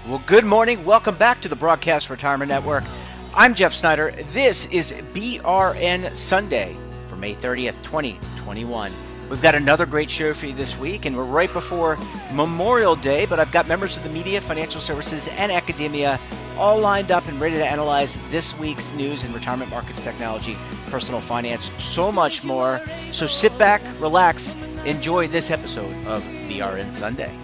Well, good morning. Welcome back to the Broadcast Retirement Network. I'm Jeff Snyder. This is BRN Sunday for May 30th, 2021. We've got another great show for you this week, and we're right before Memorial Day, but I've got members of the media, financial services, and academia all lined up and ready to analyze this week's news in retirement markets, technology, personal finance, so much more. So sit back, relax, enjoy this episode of BRN Sunday.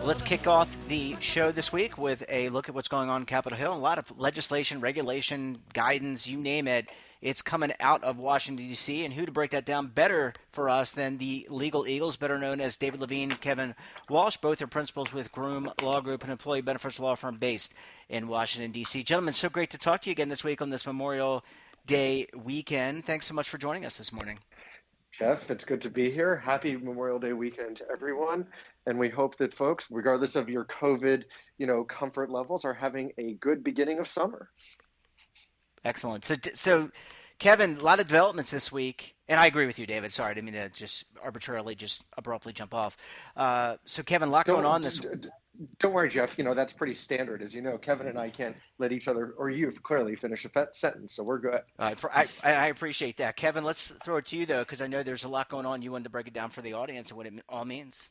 Let's kick off the show this week with a look at what's going on in Capitol Hill. A lot of legislation, regulation, guidance, you name it. It's coming out of Washington, D.C., and who to break that down better for us than the Legal Eagles, better known as David Levine, Kevin Walsh. Both are principals with Groom Law Group, an employee benefits law firm based in Washington, D.C. Gentlemen, so great to talk to you again this week on this Memorial Day weekend. Thanks so much for joining us this morning. Jeff, it's good to be here. Happy Memorial Day weekend to everyone. And we hope that folks, regardless of your COVID, comfort levels, are having a good beginning of summer. Excellent. So Kevin, a lot of developments this week. And I agree with you, David. Sorry, I didn't mean to just abruptly jump off. So Kevin, a lot going on this week. Don't worry, Jeff. That's pretty standard. As you know, Kevin and I can't let each other, or you clearly, finish a sentence, so we're good. I appreciate that. Kevin, let's throw it to you, though, because I know there's a lot going on. You wanted to break it down for the audience and what it all means.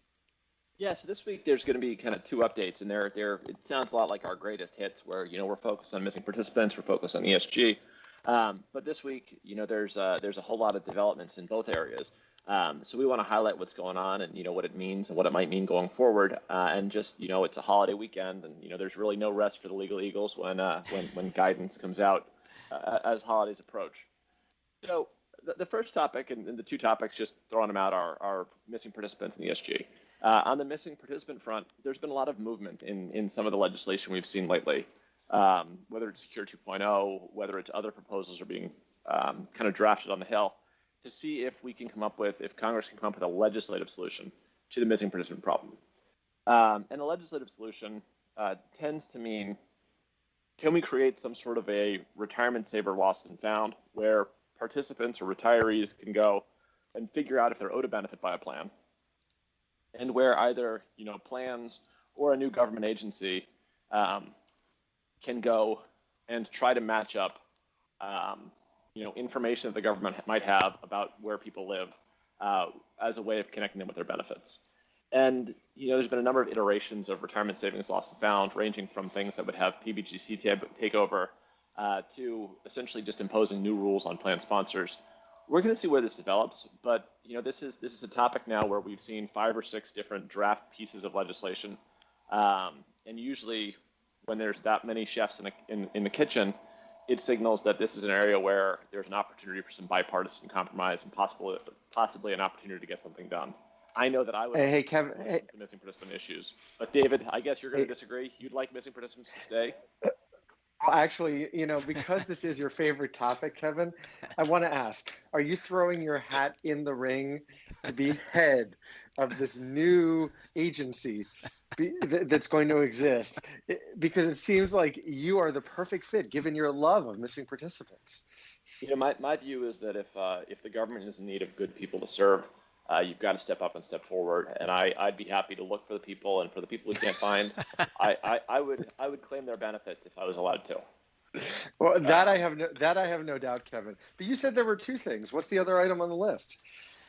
Yeah, so this week there's going to be kind of two updates, and it sounds a lot like our greatest hits, where we're focused on missing participants, we're focused on ESG, but this week there's a whole lot of developments in both areas. So we want to highlight what's going on and what it means and what it might mean going forward, and just it's a holiday weekend, and there's really no rest for the Legal Eagles when guidance comes out as holidays approach. So the first topic and the two topics, just throwing them out, are missing participants and ESG. On the missing participant front, there's been a lot of movement in some of the legislation we've seen lately, whether it's Secure 2.0, whether it's other proposals are being kind of drafted on the Hill, to see if Congress can come up with a legislative solution to the missing participant problem. And a legislative solution tends to mean, can we create some sort of a retirement saver lost and found, where participants or retirees can go and figure out if they're owed a benefit by a plan, and where either plans or a new government agency can go and try to match up information that the government might have about where people live as a way of connecting them with their benefits. And there's been a number of iterations of retirement savings lost and found, ranging from things that would have PBGC take over to essentially just imposing new rules on plan sponsors. We're going to see where this develops, but this is a topic now where we've seen 5 or 6 different draft pieces of legislation, and usually when there's that many chefs in the kitchen, it signals that this is an area where there's an opportunity for some bipartisan compromise and possibly an opportunity to get something done. I know that I would. Hey, Kevin. The missing participant issues, but David, I guess you're going to disagree. You'd like missing participants to stay. Well, actually, because this is your favorite topic, Kevin, I want to ask, are you throwing your hat in the ring to be head of this new agency that's going to exist? Because it seems like you are the perfect fit, given your love of missing participants. My view is that if the government is in need of good people to serve, you've got to step up and step forward. And I'd be happy to look for the people, and for the people who can't find, I would claim their benefits if I was allowed to. Well, that I have no doubt, Kevin. But you said there were 2 things. What's the other item on the list?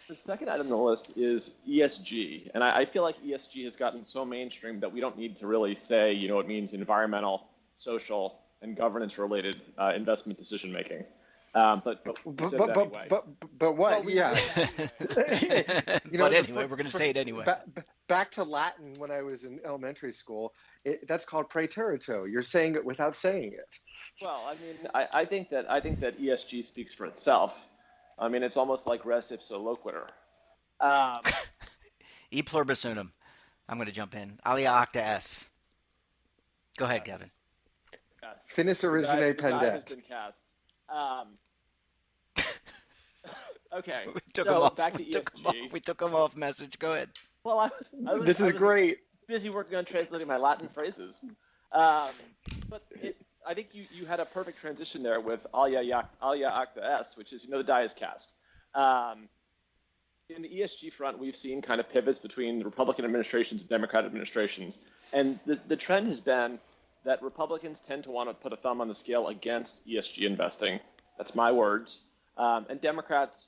The second item on the list is ESG, and I feel like ESG has gotten so mainstream that we don't need to really say it means environmental, social, and governance-related investment decision making. But what? Well, Yeah. But anyway, we're going to say it anyway. Back to Latin when I was in elementary school. That's called praeterito. You're saying it without saying it. Well, I mean, I think that ESG speaks for itself. I mean, it's almost like res ipsa loquitur. E pluribus unum. I'm going to jump in. Alia acta est. Go ahead, Kevin. Yes. Finis origine pendet. The die has been cast. Okay. Back to ESG. We took him off message. Go ahead. Well, I was great. Busy working on translating my Latin phrases. But I think you had a perfect transition there with alia acta est, which is the die is cast. in the ESG front, we've seen kind of pivots between the Republican administrations and Democrat administrations. And the trend has been that Republicans tend to want to put a thumb on the scale against ESG investing. That's my words. And Democrats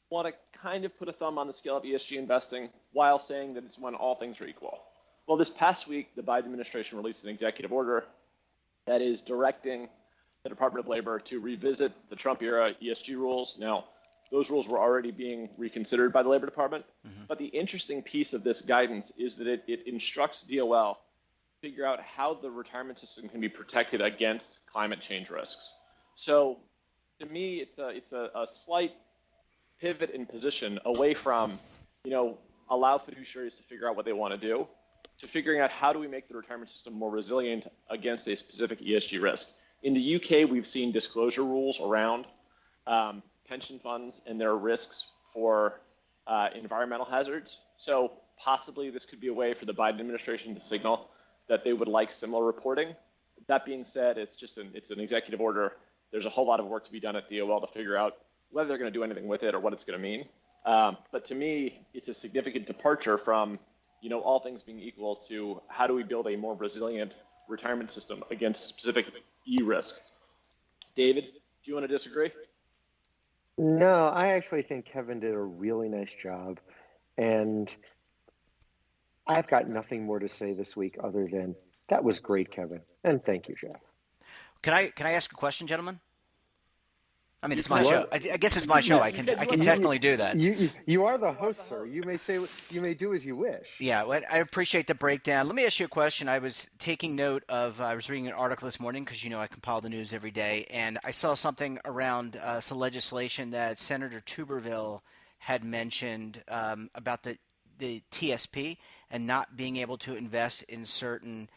want to kind of put a thumb on the scale of ESG investing while saying that it's when all things are equal. Well, this past week, the Biden administration released an executive order that is directing the Department of Labor to revisit the Trump era ESG rules. Now, those rules were already being reconsidered by the Labor Department. But the interesting piece of this guidance is that it instructs DOL to figure out how the retirement system can be protected against climate change risks. So to me, it's a slight pivot in position away from, allow fiduciaries to figure out what they want to do, to figuring out how do we make the retirement system more resilient against a specific ESG risk. In the UK, we've seen disclosure rules around pension funds and their risks for environmental hazards. So possibly this could be a way for the Biden administration to signal that they would like similar reporting. That being said, it's an executive order. There's a whole lot of work to be done at DOL to figure out whether they're going to do anything with it or what it's going to mean. But to me, it's a significant departure from, all things being equal, to how do we build a more resilient retirement system against specific risks. David, do you want to disagree? No, I actually think Kevin did a really nice job. And I've got nothing more to say this week other than that was great, Kevin. And thank you, Jeff. Can I ask a question, gentlemen? I mean, it's my What? show. I guess it's my show. I can technically do that. You are the host, sir. You may do as you wish. Yeah, well, I appreciate the breakdown. Let me ask you a question. I was taking note of, I was reading an article this morning because, I compile the news every day, and I saw something around some legislation that Senator Tuberville had mentioned about the TSP and not being able to invest in certain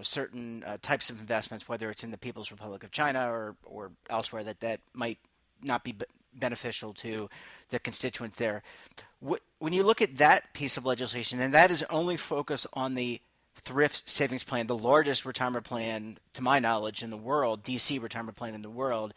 certain types of investments, whether it's in the People's Republic of China or elsewhere, that might not be beneficial to the constituents there. When you look at that piece of legislation, and that is only focused on the thrift savings plan, the largest retirement plan, to my knowledge, in the world, DC retirement plan in the world,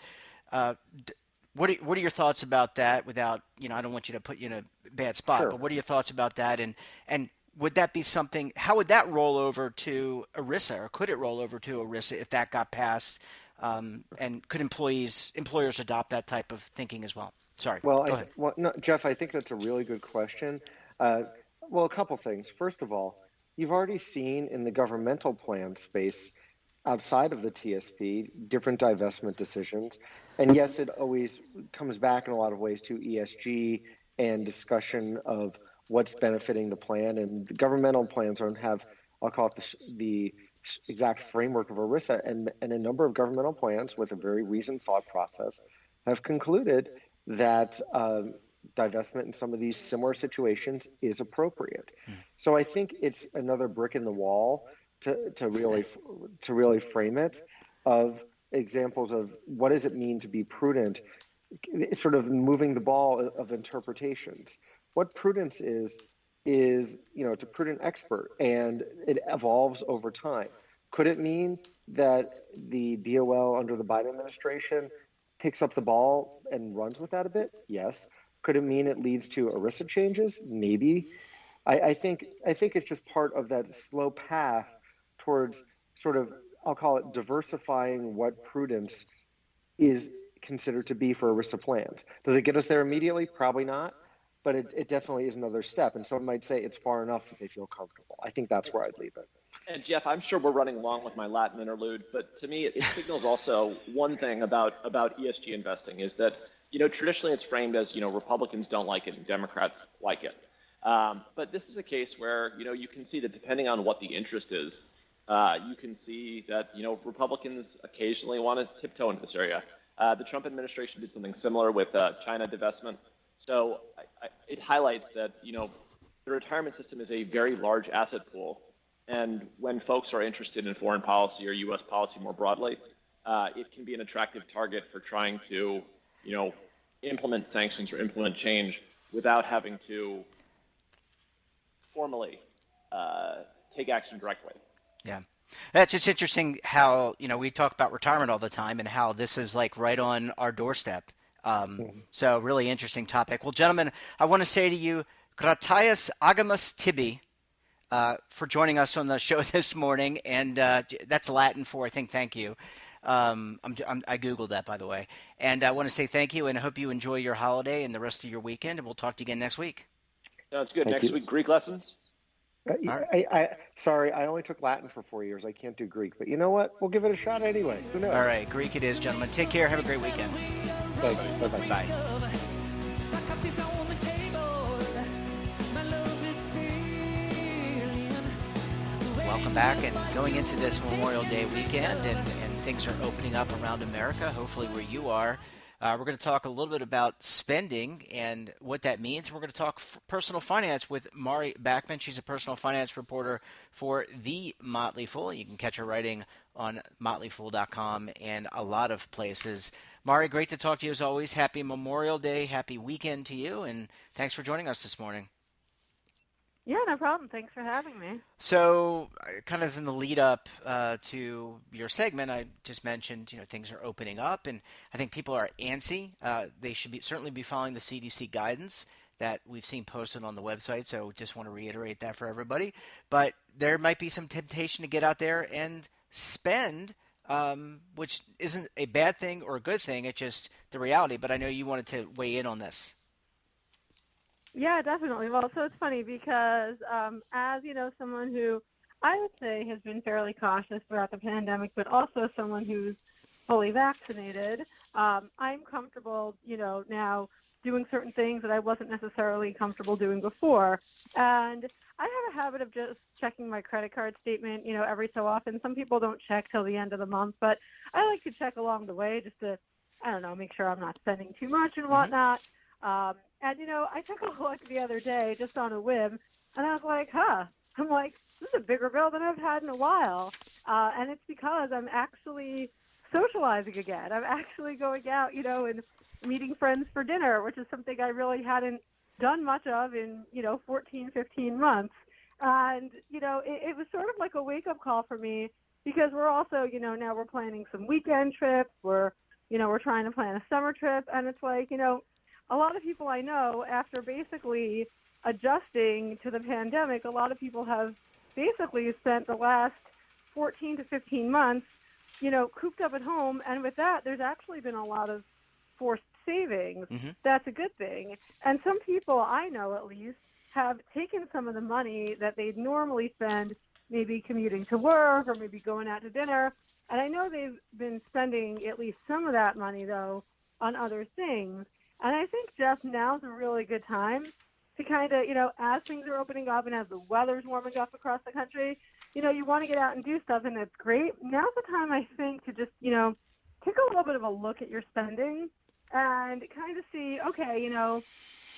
what are your thoughts about that? Without, I don't want you to put you in a bad spot, Sure. but what are your thoughts about that? And would that be something? How would that roll over to ERISA, or could it roll over to ERISA if that got passed? And could employers adopt that type of thinking as well? Sorry. Well, Go ahead. No, Jeff, I think that's a really good question. Well, a couple things. First of all, you've already seen in the governmental plan space, outside of the TSP, different divestment decisions. And yes, it always comes back in a lot of ways to ESG and discussion of what's benefiting the plan. And the governmental plans don't have, I'll call it the exact framework of ERISA. And a number of governmental plans with a very reasoned thought process have concluded that divestment in some of these similar situations is appropriate. So I think it's another brick in the wall to really frame it, of examples of what does it mean to be prudent, sort of moving the ball of interpretations. What prudence is it's a prudent expert, and it evolves over time. Could it mean that the DOL under the Biden administration picks up the ball and runs with that a bit? Yes. Could it mean it leads to ERISA changes? Maybe. I think it's just part of that slow path towards sort of, I'll call it, diversifying what prudence is considered to be for ERISA plans. Does it get us there immediately? Probably not, but it definitely is another step. And someone might say it's far enough that they feel comfortable. I think that's where I'd leave it. And Jeff, I'm sure we're running long with my Latin interlude, but to me, it signals also one thing about ESG investing is that, traditionally it's framed as, Republicans don't like it and Democrats like it. But this is a case where, you can see that depending on what the interest is, you can see that, Republicans occasionally want to tiptoe into this area. The Trump administration did something similar with China divestment. So it highlights that, the retirement system is a very large asset pool. And when folks are interested in foreign policy or U.S. policy more broadly, it can be an attractive target for trying to, implement sanctions or implement change without having to formally take action directly. Yeah. That's just interesting how, we talk about retirement all the time and how this is like right on our doorstep. Mhm. So really interesting topic. Well, gentlemen, I want to say to you, gratias agamus tibi, for joining us on the show this morning, and that's Latin for I think thank you. I googled that by the way, and I want to say thank you, and I hope you enjoy your holiday and the rest of your weekend, and we'll talk to you again next week. Sounds good. Thank Next you. week, Greek lessons. All right, Sorry, I only took Latin for 4 years. I can't do Greek, but you know what? We'll give it a shot anyway. Who all knows? right, Greek it is, gentlemen. Take care. Have a great weekend. Thanks. Bye bye. Bye. Welcome back, and going into this Memorial Day weekend, and things are opening up around America, hopefully where you are. We're going to talk a little bit about spending and what that means. We're going to talk personal finance with Mari Backman. She's a personal finance reporter for The Motley Fool. You can catch her writing on motleyfool.com and a lot of places. Mari, great to talk to you as always. Happy Memorial Day. Happy weekend to you, and thanks for joining us this morning. Yeah, no problem. Thanks for having me. So, kind of in the lead up to your segment, I just mentioned, things are opening up, and I think people are antsy. They should certainly be following the CDC guidance that we've seen posted on the website. So, just want to reiterate that for everybody. But there might be some temptation to get out there and spend, which isn't a bad thing or a good thing. It's just the reality. But I know you wanted to weigh in on this. Yeah, definitely. Well, so it's funny because as, someone who I would say has been fairly cautious throughout the pandemic, but also someone who's fully vaccinated, I'm comfortable, now doing certain things that I wasn't necessarily comfortable doing before. And I have a habit of just checking my credit card statement, every so often. Some people don't check till the end of the month, but I like to check along the way just to, I don't know, make sure I'm not spending too much and whatnot. And, I took a look the other day just on a whim, and I was like, I'm like, this is a bigger bill than I've had in a while. And it's because I'm actually socializing again. I'm actually going out, and meeting friends for dinner, which is something I really hadn't done much of in, 14, 15 months. And, it was sort of like a wake-up call for me because we're also, now we're planning some weekend trips. We're trying to plan a summer trip. And it's like, a lot of people I know, after basically adjusting to the pandemic, a lot of people have basically spent the last 14 to 15 months, cooped up at home. And with that, there's actually been a lot of forced savings. Mm-hmm. That's a good thing. And some people I know, at least, have taken some of the money that they'd normally spend maybe commuting to work or maybe going out to dinner. And I know they've been spending at least some of that money, though, on other things. And I think, Jeff, now's a really good time to kind of, as things are opening up and as the weather's warming up across the country, you want to get out and do stuff, and it's great. Now's the time, I think, to just, take a little bit of a look at your spending and kind of see, okay,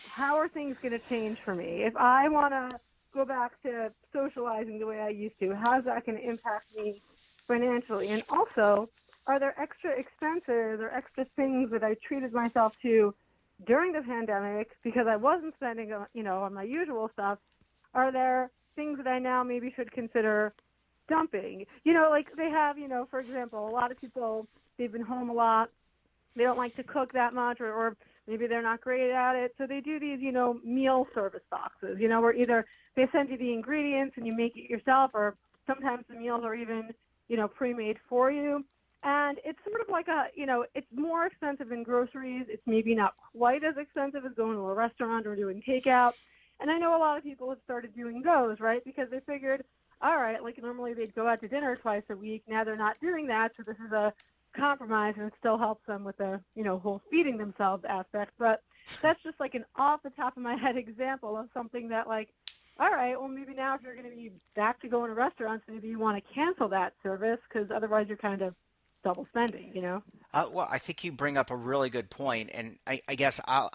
how are things going to change for me? If I want to go back to socializing the way I used to, how's that going to impact me financially? And also, are there extra expenses or extra things that I treated myself to during the pandemic because I wasn't spending, on my usual stuff? Are there things that I now maybe should consider dumping? Like they have, for example, a lot of people, they've been home a lot. They don't like to cook that much, or maybe they're not great at it. So they do these, meal service boxes, where either they send you the ingredients and you make it yourself, or sometimes the meals are even, pre-made for you. And it's sort of like it's more expensive than groceries. It's maybe not quite as expensive as going to a restaurant or doing takeout. And I know a lot of people have started doing those, right? Because they figured, all right, like normally they'd go out to dinner twice a week. Now they're not doing that. So this is a compromise, and it still helps them with the, whole feeding themselves aspect. But that's just like an off the top of my head example of something that, like, all right, well, maybe now if you're going to be back to going to restaurants, maybe you want to cancel that service because otherwise you're kind of double spending, Well, I think you bring up a really good point, and I guess I'll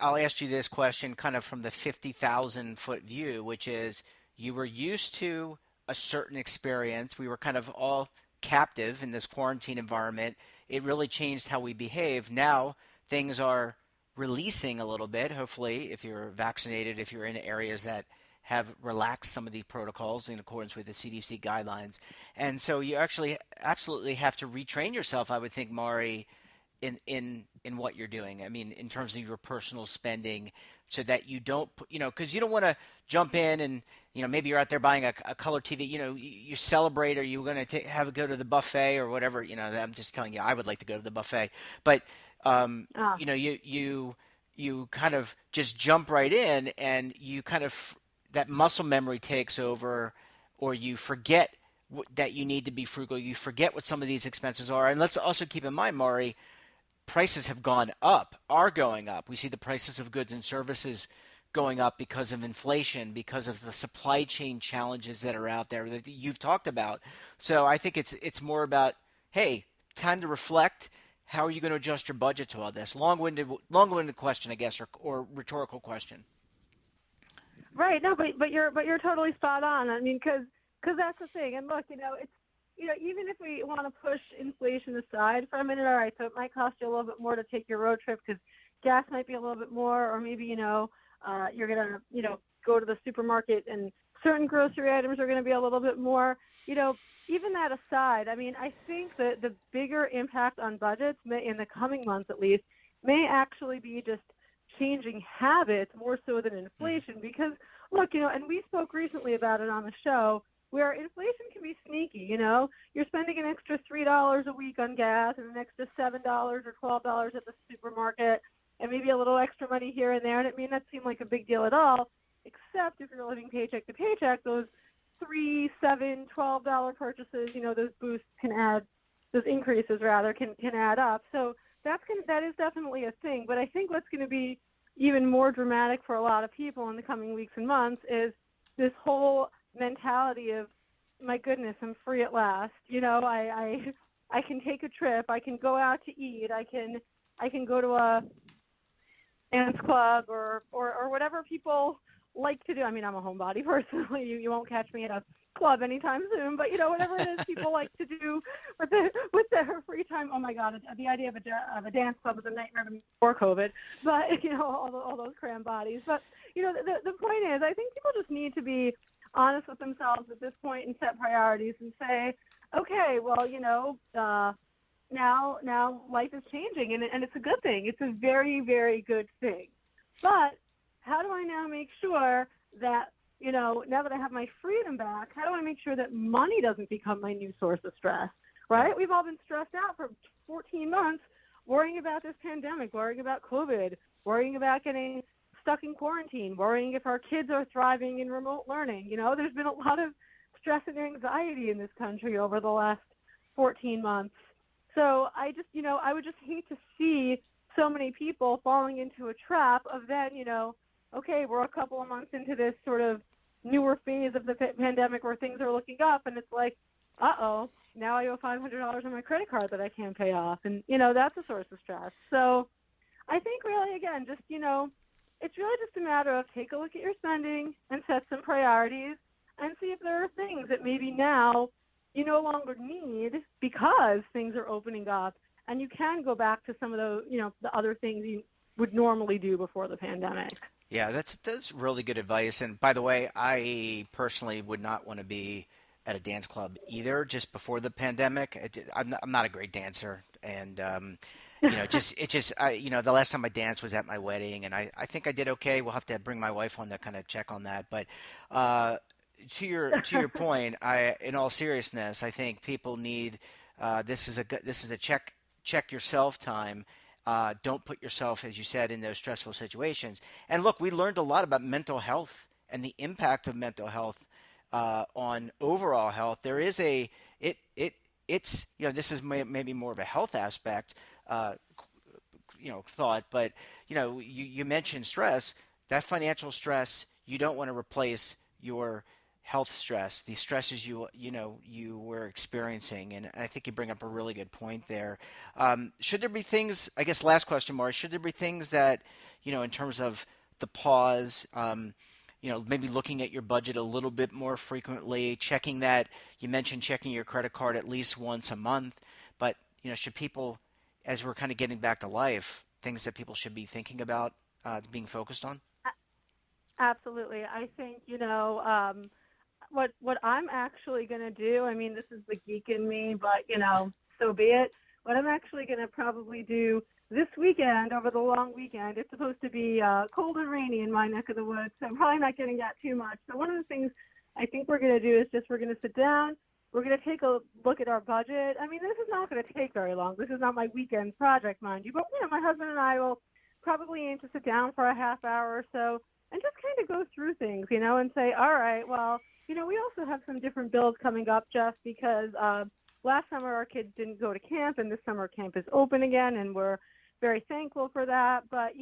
ask you this question kind of from the 50,000-foot view, which is you were used to a certain experience. We were kind of all captive in this quarantine environment. It really changed how we behave. Now things are releasing a little bit. Hopefully, if you're vaccinated, if you're in areas that have relaxed some of the protocols in accordance with the CDC guidelines. And so you actually absolutely have to retrain yourself, I would think, Mari, in what you're doing. I mean, in terms of your personal spending, so that you don't put, because you don't want to jump in and maybe you're out there buying a color TV. You celebrate, or you're going to go to the buffet or whatever. I'm just telling you, I would like to go to the buffet, but Ah, you kind of just jump right in, and you kind of that muscle memory takes over, or you forget that you need to be frugal. You forget what some of these expenses are, and let's also keep in mind, Maury, prices have gone up, are going up. We see the prices of goods and services going up because of inflation, because of the supply chain challenges that are out there that you've talked about. So I think it's more about, hey, time to reflect. How are you going to adjust your budget to all this? Long-winded question, I guess, or rhetorical question. right. No, but you're totally spot on. I mean, because that's the thing. And look, it's even if we want to push inflation aside for a minute, all right, so it might cost you a little bit more to take your road trip because gas might be a little bit more, or maybe you're gonna go to the supermarket and certain grocery items are going to be a little bit more. Even that aside, I mean, I think that the bigger impact on budgets in the coming months, at least, may actually be just changing habits more so than inflation. Because look, and we spoke recently about it on the show, where inflation can be sneaky. You're spending an extra $3 a week on gas and an extra $7 or $12 at the supermarket, and maybe a little extra money here and there, and it may not seem like a big deal at all, except if you're living paycheck to paycheck. Those $3, $7, $12 purchases, those boosts can add, those increases rather can add up. So that is definitely a thing. But I think what's going to be even more dramatic for a lot of people in the coming weeks and months is this whole mentality of, my goodness, I'm free at last. I can take a trip, I can go out to eat, I can go to a dance club or whatever people like to do. I mean, I'm a homebody personally. You won't catch me at a club anytime soon, but whatever it is people like to do with their free time. Oh my God, the idea of a dance club was a nightmare before COVID, but all those cram bodies. But the point is, I think people just need to be honest with themselves at this point and set priorities and say, okay, well, now life is changing, and it's a good thing. It's a very, very good thing. But how do I now make sure that, now that I have my freedom back, how do I make sure that money doesn't become my new source of stress, right? We've all been stressed out for 14 months worrying about this pandemic, worrying about COVID, worrying about getting stuck in quarantine, worrying if our kids are thriving in remote learning. There's been a lot of stress and anxiety in this country over the last 14 months. So I would just hate to see so many people falling into a trap of then, okay, we're a couple of months into this sort of newer phase of the pandemic where things are looking up, and it's like, uh-oh, now I owe $500 on my credit card that I can't pay off. And, that's a source of stress. So I think really, again, just, it's really just a matter of take a look at your spending and set some priorities and see if there are things that maybe now you no longer need because things are opening up, and you can go back to some of the other things you would normally do before the pandemic. Yeah, that's really good advice. And by the way, I personally would not want to be at a dance club either. Just before the pandemic, I'm not a great dancer, and the last time I danced was at my wedding, and I think I did okay. We'll have to bring my wife on to kind of check on that. But to your point, in all seriousness, I think people need this is a check yourself time. Don't put yourself, as you said, in those stressful situations. And look, we learned a lot about mental health and the impact of mental health on overall health. There is it's this is maybe more of a health aspect, thought, but you mentioned stress. That financial stress, you don't want to replace your health stress, the stresses you were experiencing, and I think you bring up a really good point there. Should there be things? I guess last question, Maury. Should there be things that in terms of the pause? Maybe looking at your budget a little bit more frequently, checking that. You mentioned checking your credit card at least once a month, but should people, as we're kind of getting back to life, things that people should be thinking about being focused on? Absolutely. I think, what I'm actually going to do, I mean, this is the geek in me, but, so be it. what I'm actually going to probably do this weekend, over the long weekend. It's supposed to be cold and rainy in my neck of the woods, so I'm probably not getting out too much. So one of the things I think we're going to do is we're going to sit down. We're going to take a look at our budget. I mean, this is not going to take very long. This is not my weekend project, mind you. But, my husband and I will probably aim to sit down for a half hour or so and just kind of go through things, and say, all right, well, we also have some different bills coming up just because last summer our kids didn't go to camp, and this summer camp is open again, and we're very thankful for that. But,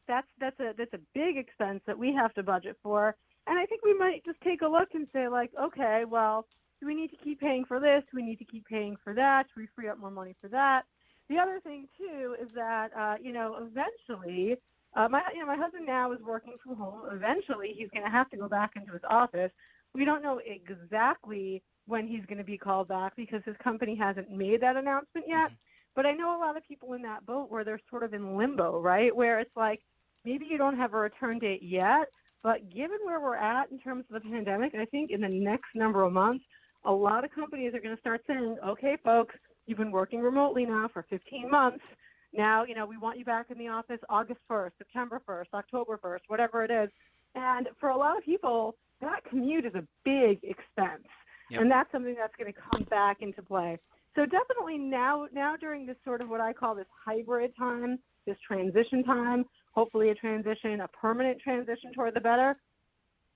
that's a big expense that we have to budget for. And I think we might just take a look and say, like, okay, well, do we need to keep paying for this? Do we need to keep paying for that? Do we free up more money for that? The other thing, too, is that, eventually, my husband now is working from home. Eventually, he's going to have to go back into his office. We don't know exactly when he's going to be called back because his company hasn't made that announcement yet. But I know a lot of people in that boat where they're sort of in limbo, right? Where it's like, maybe you don't have a return date yet, but given where we're at in terms of the pandemic, I think in the next number of months, a lot of companies are going to start saying, okay, folks, you've been working remotely now for 15 months. Now, we want you back in the office August 1st, September 1st, October 1st, whatever it is. And for a lot of people, that commute is a big expense. Yep. And that's something that's going to come back into play. So definitely now during this sort of what I call this hybrid time, this transition time, hopefully a permanent transition toward the better,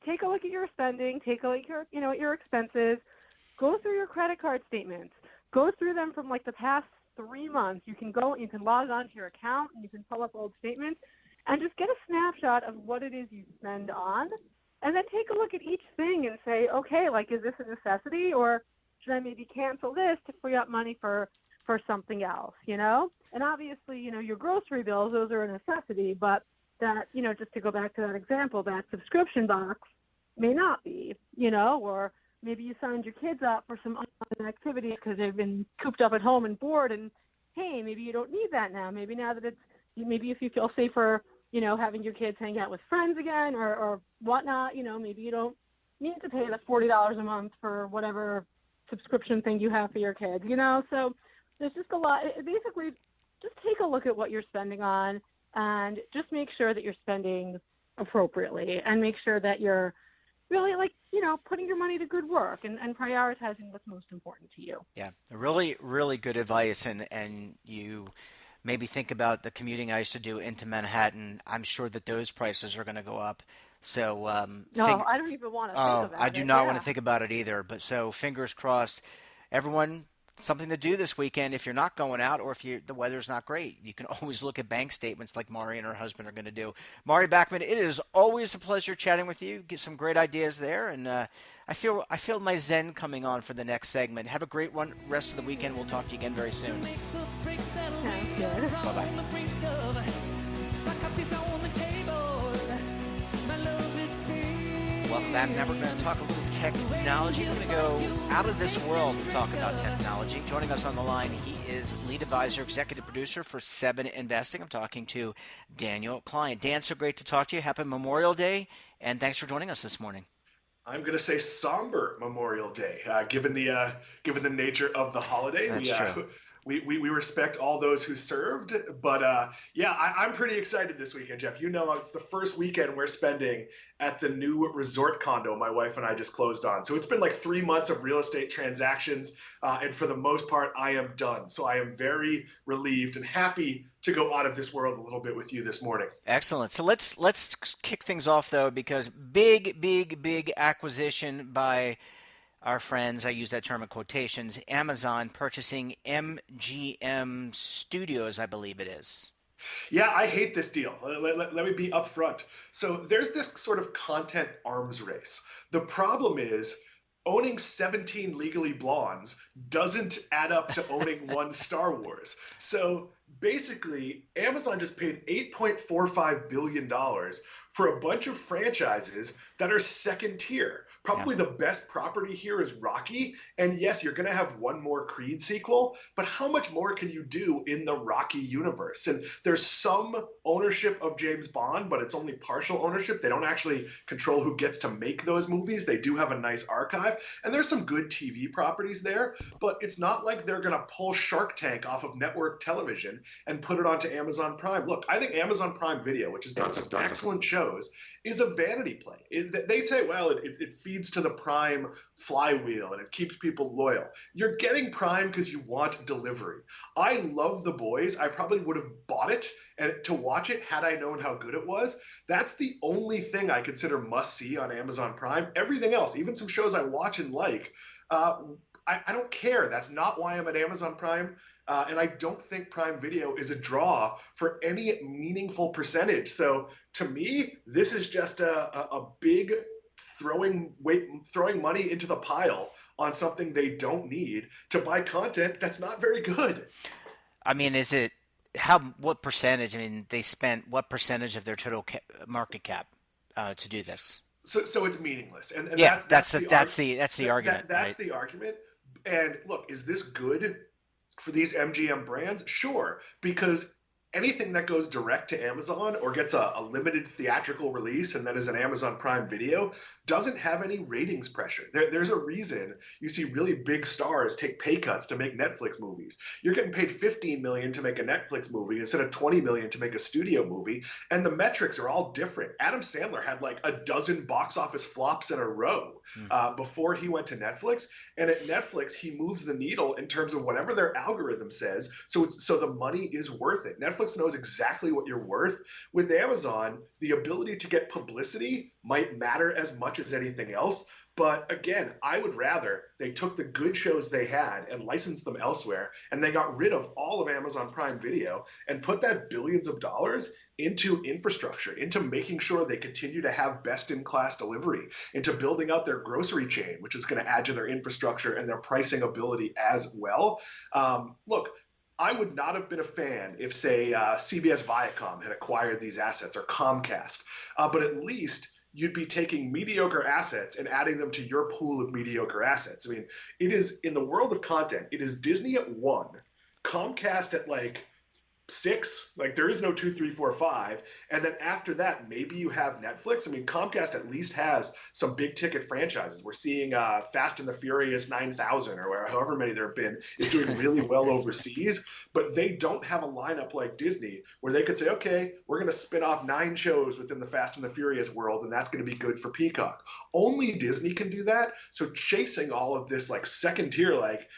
take a look at your spending, take a look at your expenses, go through your credit card statements, go through them from like the past 3 months. You can log on to your account and you can pull up old statements and just get a snapshot of what it is you spend on, and then take a look at each thing and say, okay, like, is this a necessity, or should I maybe cancel this to free up money for something else, And obviously, your grocery bills, those are a necessity, but that, just to go back to that example, that subscription box may not be, or maybe you signed your kids up for some online activities because they've been cooped up at home and bored, and hey, maybe you don't need that now. Maybe now that maybe if you feel safer, having your kids hang out with friends again or whatnot, maybe you don't need to pay the $40 a month for whatever subscription thing you have for your kids, So there's just a lot. Basically, just take a look at what you're spending on and just make sure that you're spending appropriately and make sure that you're really, putting your money to good work and prioritizing what's most important to you. Yeah, really, really good advice. And you maybe think about the commuting I used to do into Manhattan. I'm sure that those prices are going to go up. So no, I don't even want to think about it. I do not want to think about it either. But so fingers crossed, everyone, something to do this weekend if you're not going out or if the weather's not great. You can always look at bank statements like Mari and her husband are going to do. Mari Backman, it is always a pleasure chatting with you. Get some great ideas there, and I feel my zen coming on for the next segment. Have a great one rest of the weekend. We'll talk to you again very soon. Sounds good. Bye-bye. Welcome back. Now we're going to talk a little technology. We're going to go out of this world to talk about technology. Joining us on the line, he is lead advisor, executive producer for 7 Investing. I'm talking to Daniel Klein. Dan, so great to talk to you. Happy Memorial Day, and thanks for joining us this morning. I'm going to say somber Memorial Day, given the nature of the holiday. That's true. We respect all those who served, but I'm pretty excited this weekend, Jeff. It's the first weekend we're spending at the new resort condo my wife and I just closed on. So it's been like 3 months of real estate transactions, and for the most part, I am done. So I am very relieved and happy to go out of this world a little bit with you this morning. Excellent. So let's kick things off though, because big acquisition by our friends, I use that term in quotations, Amazon purchasing MGM Studios, I believe it is. Yeah, I hate this deal. Let me be upfront. So there's this sort of content arms race. The problem is owning 17 Legally Blondes doesn't add up to owning one Star Wars. So basically, Amazon just paid $8.45 billion for a bunch of franchises that are second tier. Probably the best property here is Rocky. And yes, you're going to have one more Creed sequel, but how much more can you do in the Rocky universe? And there's some ownership of James Bond, but it's only partial ownership. They don't actually control who gets to make those movies. They do have a nice archive, and there's some good TV properties there, but it's not like they're going to pull Shark Tank off of network television and put it onto Amazon Prime. Look, I think Amazon Prime Video, which has done some excellent shows, is a vanity play. They say, well, it feeds to the Prime flywheel and it keeps people loyal. You're getting Prime because you want delivery. I love The Boys. I probably would have bought it and to watch it had I known how good it was. That's the only thing I consider must see on Amazon Prime. Everything else, even some shows I watch and like, I don't care. That's not why I'm at Amazon Prime. And I don't think Prime Video is a draw for any meaningful percentage. So to me, this is just a big throwing money into the pile on something they don't need to buy content that's not very good. I mean, what percentage? I mean, they spent what percentage of their total market cap to do this? So it's meaningless. And yeah, that's the argument. That's right? the argument. And look, is this good for these MGM brands? Sure, because anything that goes direct to Amazon or gets a limited theatrical release and then is an Amazon Prime Video doesn't have any ratings pressure. There's a reason you see really big stars take pay cuts to make Netflix movies. You're getting paid $15 million to make a Netflix movie instead of $20 million to make a studio movie, and the metrics are all different. Adam Sandler had like a dozen box office flops in a row before he went to Netflix, and at Netflix he moves the needle in terms of whatever their algorithm says, so the money is worth it. Netflix knows exactly what you're worth. With Amazon, the ability to get publicity might matter as much as anything else. But again, I would rather they took the good shows they had and licensed them elsewhere, and they got rid of all of Amazon Prime Video and put that billions of dollars into infrastructure, into making sure they continue to have best-in-class delivery, into building out their grocery chain, which is going to add to their infrastructure and their pricing ability as well. Look, I would not have been a fan if, say, CBS Viacom had acquired these assets, or Comcast, but at least you'd be taking mediocre assets and adding them to your pool of mediocre assets. I mean, it is, in the world of content, it is Disney at 1, Comcast at like 6, like there is no 2, 3, 4, 5, and then after that maybe you have Netflix. I mean, Comcast at least has some big ticket franchises. We're seeing Fast and the Furious 9000 or however many there have been is doing really well overseas, but they don't have a lineup like Disney where they could say, okay, we're going to spin off 9 shows within the Fast and the Furious world, and that's going to be good for Peacock. Only Disney can do that. So chasing all of this like second tier, like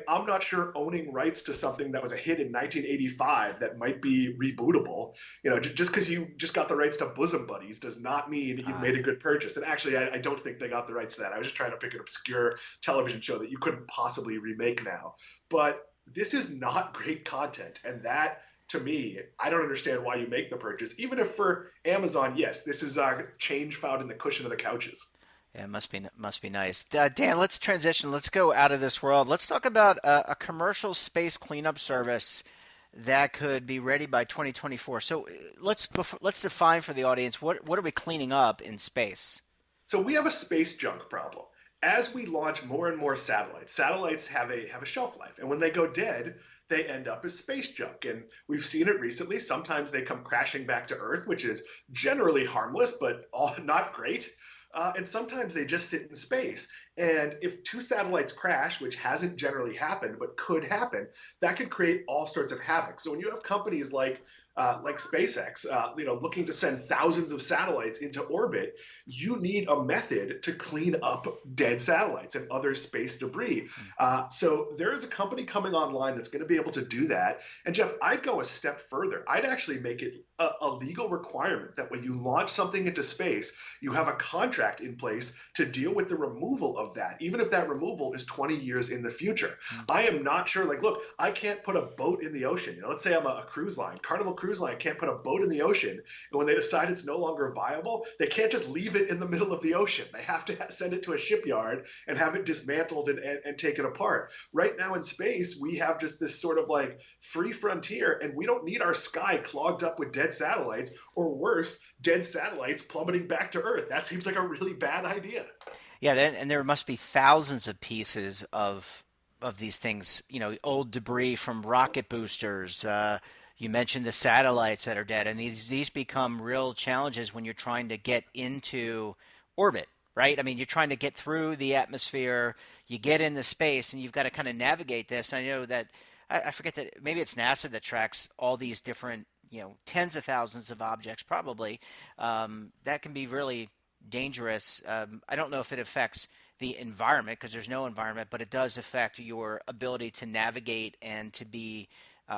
I'm not sure owning rights to something that was a hit in 1985 that might be rebootable, just because you just got the rights to Bosom Buddies does not mean you made a good purchase. And actually, I don't think they got the rights to that. I was just trying to pick an obscure television show that you couldn't possibly remake now. But this is not great content. And that, to me, I don't understand why you make the purchase. Even if for Amazon, yes, this is change found in the cushion of the couches. Yeah, it must be nice. Dan, let's transition. Let's go out of this world. Let's talk about a commercial space cleanup service that could be ready by 2024. So let's define for the audience what are we cleaning up in space? So we have a space junk problem. As we launch more and more satellites have a shelf life, and when they go dead, they end up as space junk. And we've seen it recently. Sometimes they come crashing back to Earth, which is generally harmless, but not great. And sometimes they just sit in space. And if 2 satellites crash, which hasn't generally happened but could happen, that could create all sorts of havoc. So when you have companies like SpaceX, looking to send thousands of satellites into orbit, you need a method to clean up dead satellites and other space debris. So there is a company coming online that's going to be able to do that. And Jeff, I'd go a step further. I'd actually make it a legal requirement that when you launch something into space, you have a contract in place to deal with the removal of that, even if that removal is 20 years in the future. I am not sure. Look, I can't put a boat in the ocean. Let's say I'm a cruise line. Carnival cruise line can't put a boat in the ocean, and when they decide it's no longer viable, they can't just leave it in the middle of the ocean. They have to send it to a shipyard and have it dismantled and taken apart. Right now in space, we have just this sort of like free frontier, and we don't need our sky clogged up with dead satellites, or worse, dead satellites plummeting back to Earth. That seems like a really bad idea. Yeah, and there must be thousands of pieces of these things, old debris from rocket boosters. You mentioned the satellites that are dead, and these become real challenges when you're trying to get into orbit, right? I mean, you're trying to get through the atmosphere, you get into space, and you've got to kind of navigate this. I know that I forget that maybe it's NASA that tracks all these different, tens of thousands of objects, probably. That can be really dangerous. I don't know if it affects the environment, because there's no environment, but it does affect your ability to navigate and to be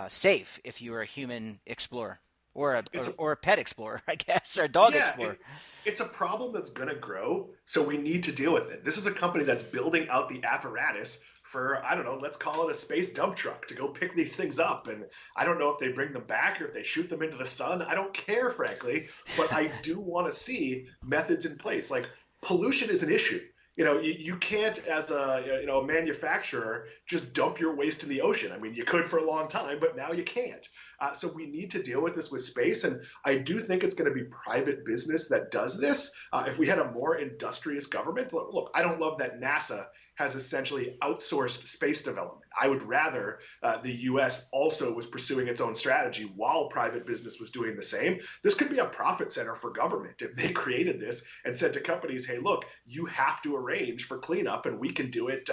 safe if you're a human explorer or a pet explorer, I guess, or a dog explorer. It's a problem that's going to grow, so we need to deal with it. This is a company that's building out the apparatus for, I don't know, let's call it a space dump truck to go pick these things up. And I don't know if they bring them back or if they shoot them into the sun. I don't care, frankly, but I do want to see methods in place. Like, pollution is an issue. You can't, as a manufacturer, just dump your waste in the ocean. I mean, you could for a long time, but now you can't. So we need to deal with this with space, and I do think it's going to be private business that does this. If we had a more industrious government, look, I don't love that NASA has essentially outsourced space development. I would rather the U.S. also was pursuing its own strategy while private business was doing the same. This could be a profit center for government if they created this and said to companies, hey, look, you have to arrange for cleanup, and we can do it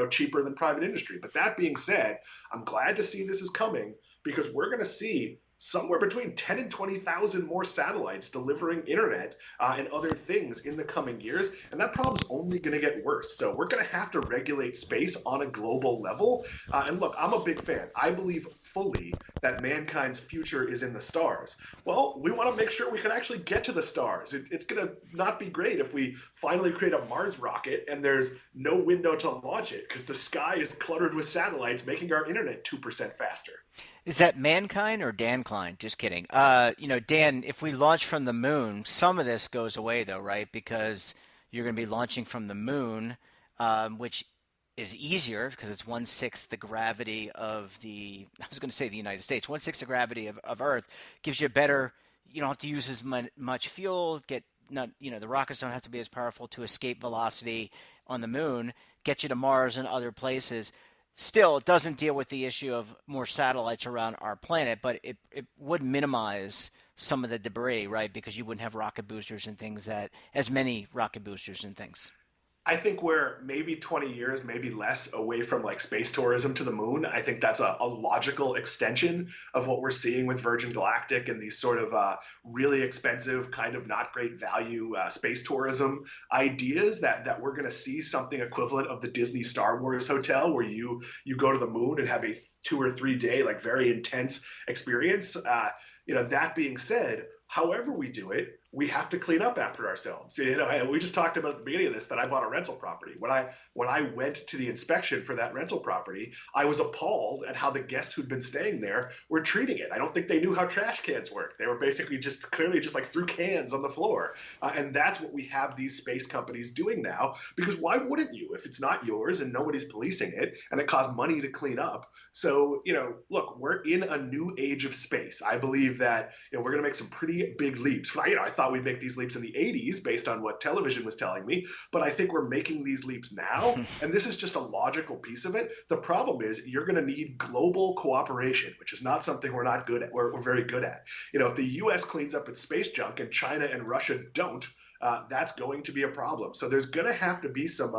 cheaper than private industry. But that being said, I'm glad to see this is coming, because we're going to see somewhere between 10 and 20,000 more satellites delivering internet and other things in the coming years. And that problem's only going to get worse. So we're going to have to regulate space on a global level. And look, I'm a big fan. I believe fully that mankind's future is in the stars. Well, we want to make sure we can actually get to the stars. It's going to not be great if we finally create a Mars rocket and there's no window to launch it because the sky is cluttered with satellites making our internet 2% faster. Is that Mankind or Dan Klein? Just kidding. Dan, if we launch from the moon, some of this goes away, though, right? Because you're going to be launching from the moon, which is easier because it's 1/6 the gravity of the United States. 1/6 the gravity of Earth gives you a better. You don't have to use as much fuel. The rockets don't have to be as powerful to escape velocity on the moon. Get you to Mars and other places. Still, it doesn't deal with the issue of more satellites around our planet, but it would minimize some of the debris, right? Because you wouldn't have rocket boosters and things as many rocket boosters and things. I think we're maybe 20 years, maybe less away from like space tourism to the moon. I think that's a logical extension of what we're seeing with Virgin Galactic and these sort of really expensive, kind of not great value space tourism ideas that we're going to see something equivalent of the Disney Star Wars hotel where you go to the moon and have a 2 or 3 day, like very intense experience. That being said, however we do it, we have to clean up after ourselves. We just talked about at the beginning of this that I bought a rental property. When I went to the inspection for that rental property, I was appalled at how the guests who'd been staying there were treating it. I don't think they knew how trash cans work. They were basically clearly like threw cans on the floor. And that's what we have these space companies doing now, because why wouldn't you if it's not yours and nobody's policing it and it costs money to clean up? So, look, we're in a new age of space. I believe that we're going to make some pretty big leaps. I thought we'd make these leaps in the 80s based on what television was telling me, but I think we're making these leaps now, and this is just a logical piece of it. The problem is you're going to need global cooperation, which is not something we're not good at. We're very good at. If the U.S. cleans up its space junk and China and Russia don't, that's going to be a problem. So there's going to have to be some,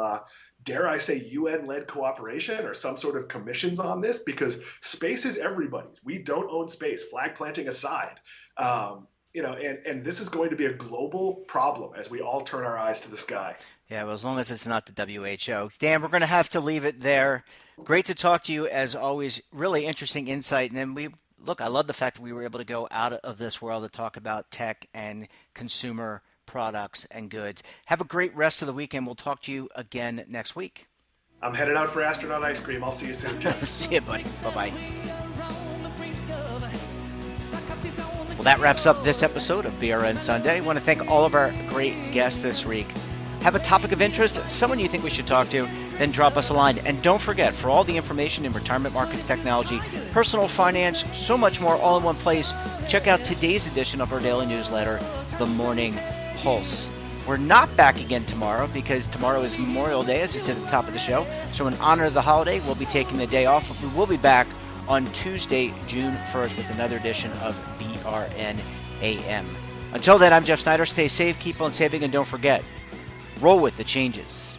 dare I say, UN-led cooperation or some sort of commissions on this, because space is everybody's. We don't own space, flag planting aside. And this is going to be a global problem as we all turn our eyes to the sky. Yeah, well, as long as it's not the WHO. Dan, we're going to have to leave it there. Great to talk to you, as always. Really interesting insight. And then I love the fact that we were able to go out of this world to talk about tech and consumer products and goods. Have a great rest of the weekend. We'll talk to you again next week. I'm headed out for astronaut ice cream. I'll see you soon, Jeff. See you, buddy. Bye-bye. that wraps up this episode of BRN Sunday. I want to thank all of our great guests this week. Have a topic of interest, someone you think we should talk to, then drop us a line. And don't forget, for all the information in retirement markets, technology, personal finance, so much more all in one place, check out today's edition of our daily newsletter, The Morning Pulse. We're not back again tomorrow because tomorrow is Memorial Day, as I said at the top of the show. So in honor of the holiday, we'll be taking the day off, but we will be back on Tuesday, June 1st with another edition of BRN AM. Until then, I'm Jeff Snyder. Stay safe, keep on saving, and don't forget, roll with the changes.